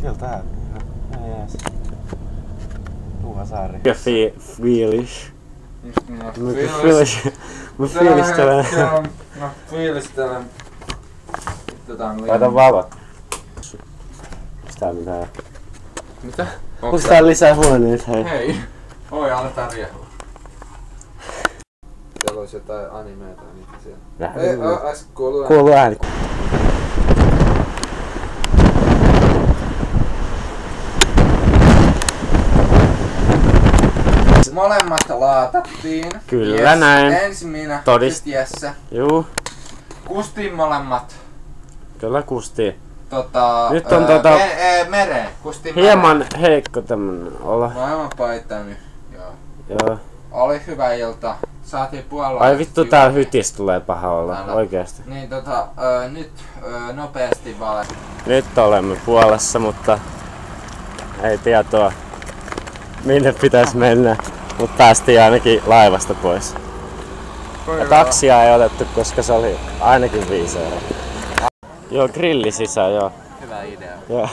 Kyllä tää ihan jees. Tuuhasaari. Ja fiilish. Mä fiilistelen. Mä fiilistelen. Laita valot. Onks tää mitään? Mitä? Onks tää lisää huoneita? Hei. Hei. Oi, aletaan riehua. Siellä olisi jotain animeita niitä siellä. Ei, äsken kuuluu ääni. Kuuluu ääni. Molemmat laatattiin. Kyllä yes. näin. Ensin minä, sit Jesse. Juu. Kustiin molemmat. Kyllä kustiin. Nyt on mereen. Kustiin hieman mereen. heikko tämmönen olla. Maailman paita nyt. Joo. Oli hyvä ilta. Saatiin puolella. Ai vittu, tää hytis tulee paha olla. Oikeesti. Niin nyt nopeasti vale. Nyt olemme Puolassa, mutta ei tietoa minne pitäisi mennä. Mut päästiin ainakin laivasta pois. Ja taksia ei otettu, koska se oli ainakin 5 €. Joo, grilli sisään, joo. Hyvä idea. Joo.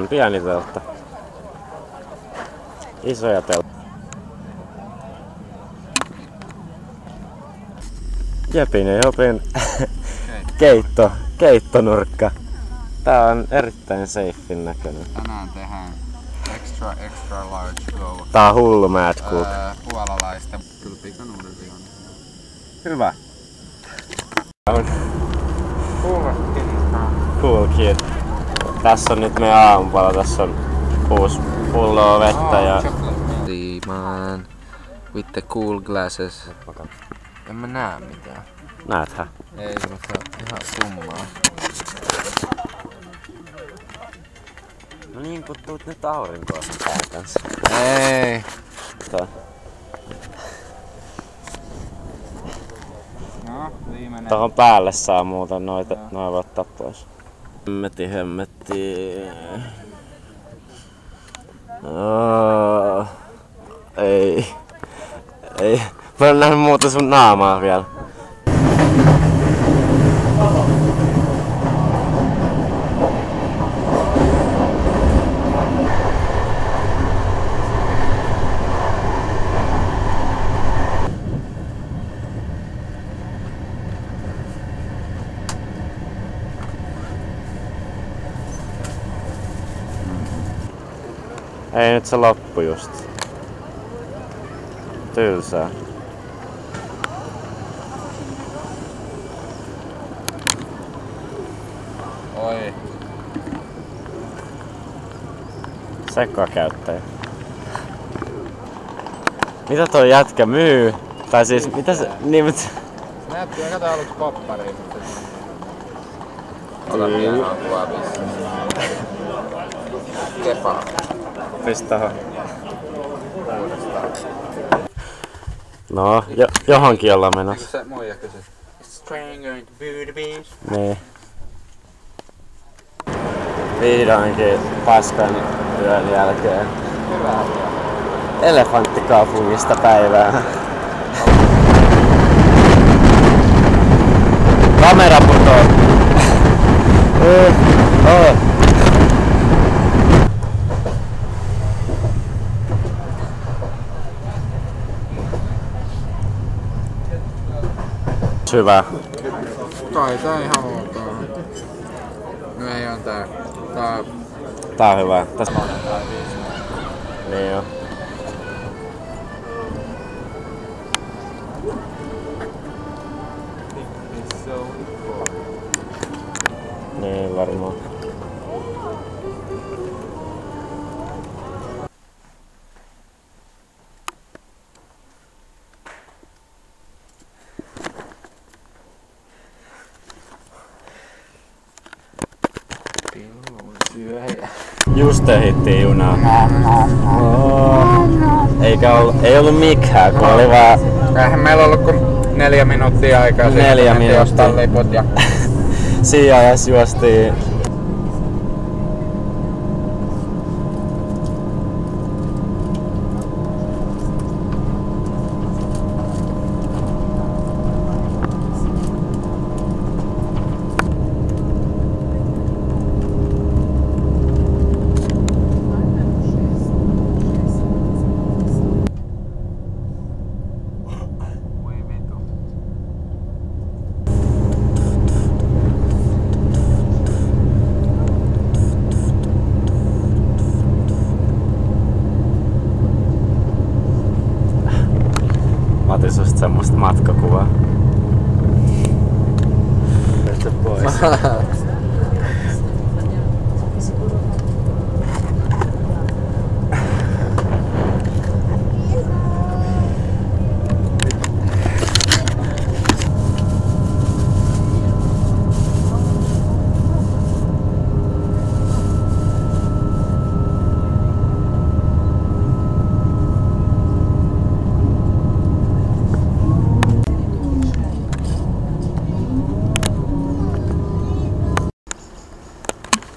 Pieni teltta. Isoja teltta. Jepin ja Jopin keittonurkka. Tää on erittäin safein näköinen. Tänään tehdään extra large go. Tää on hullu mad cook. Puolalaista. Kyllä pikanuudeli on. Hyvä. Cool kid. Tässä on nyt meidän aamupala. Tässä on 6 pulloa vettä ja... Man, with the cool glasses. En mä näe mitään. Näethä? Ei, mutta ihan tummaa. No niin, kun tuut nyt aurinkoa sen pään kanssa. Ei. Tää. No, viimeinen. Tohon päälle saa muuten noita, noin voi ottaa pois. Hemmetti. Ei. Mä en nähnyt muuta sun naamaa vielä. Ei nyt se loppu just. Tylsää. Oi. Sekakäyttäjä. Mitä toi jätkä myy? Tai siis mitä se... Niin, mutta... Näytti aika aluksi poppariin, mutta... Ota hienoa kuopissa. Kebab. Pistä tohon. No, johonkin ollaan menossa. Se muija kysyi. Is train going to the beach? Niin. Vihdoinkin paskan yön jälkeen. Hyvää. Elefanttikaupungista päivää. Kamera putoo. Hyvä. Kai tää ihan ok. No ei on tää. Tää on hyvä. Tästä... Niin joo. Niin varmaan. Just ehittiin junaa. Ei ollut mikään, kun oli vaan... Eihän meillä ollut kuin 4 minuuttia aikaa. 4 minuuttia. Liput ja... Siinä ajassa juostiin. Mä otin susta semmoista matkakuvaa. Nyt se pois.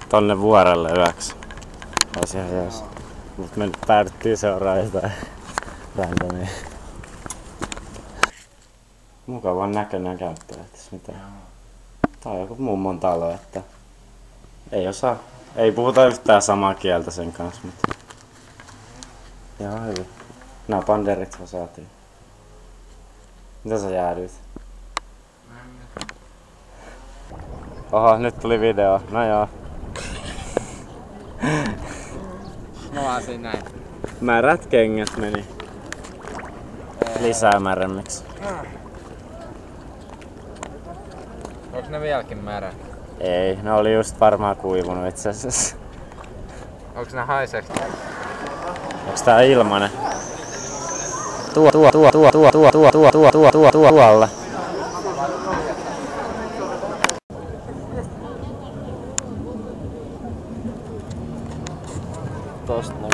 Tonne vuorelle yöksi. Olisi ihan jees. Mut me nyt päädyttiin seuraamaan jotain randomia. Mukavan näköinen käyttäjä tässä mitään. Tää on joku mummon talo, että ei osaa. Ei puhuta yhtään samaa kieltä sen kanssa, mutta ihan hyvin. Nää panderit vaan saatiin. Mitä sä jäädyit? Oho, nyt tuli video. No joo. Mä vaan siinä näin. Märät kengät meni lisää märemmiksi. Onks ne vieläkin märät? Ei, ne oli just varmaan kuivunut itse asiassa. Onks ne haiseks? Onks tää ilmanen? Tuolla. Tosta näkyy.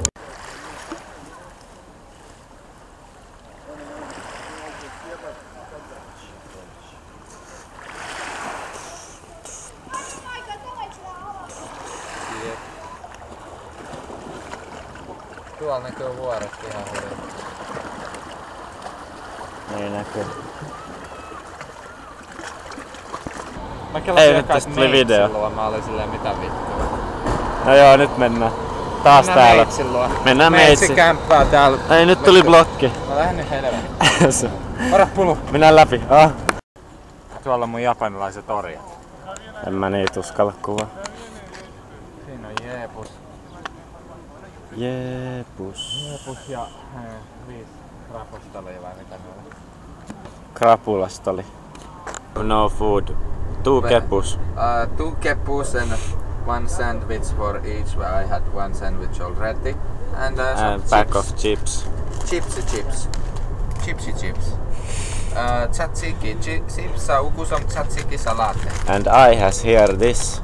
Tuolla näkyy vuoret ihan hyvin. Niin näkyy. Mä kelasin Ei, nyt tästä tuli video. Mä olin silleen mitä vittua. No joo, nyt mennään. Taas täällä. Mennään meitsi. Kämppää täällä. Ei, nyt tuli blokki. Mä lähden nyt helvettiin. Ora pulu. Minä läpi. Ah. Tuolla on mun japanilaiset orjat. En mä niitä uskalla kuvaa. Siinä on jeepus. Jeepus. Jeepus ja 5 rapustalia vai mitä ne on? Krapulasta oli. No food. 2 kepus. 2 kepus and 1 sandwich for each. I had 1 sandwich already. And some Pack chips. of chips. Chipsy chips. Tzatziki. Sipsa ukusam tzatziki salate. And I has here this.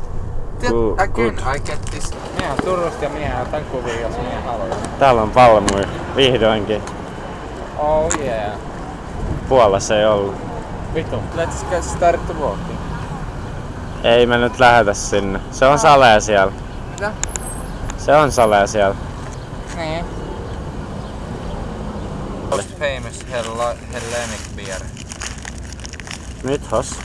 Again, I get this. Minä on Turusta ja minä otan kuvia, jos minä haluan. Täällä on valmui. Vihdoinkin. Oh yeah. Puolassa ei ollut. Vittu. Let's get started to walking. Ei me nyt lähetä sinne. Se on salee siellä. Mitä? Se on salee siellä. Niin. Most famous Hellenic beer. Mythos.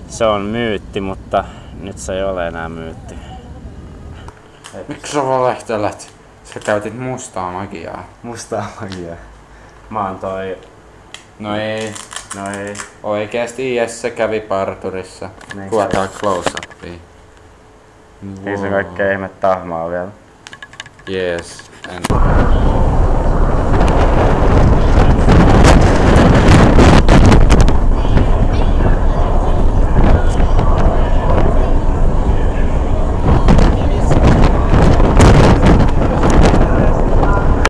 Se on myytti, mutta nyt se ei ole enää myytti. Miksi sä valehtelet? Sä käytit mustaa magiaa. Mustaa magia. Mä oon toi... No ei. No ei. Oikeesti Jesse kävi parturissa. Niin Kuvataan close-upia. Ei se kaikkea ihme tahmaa vielä. Yes. And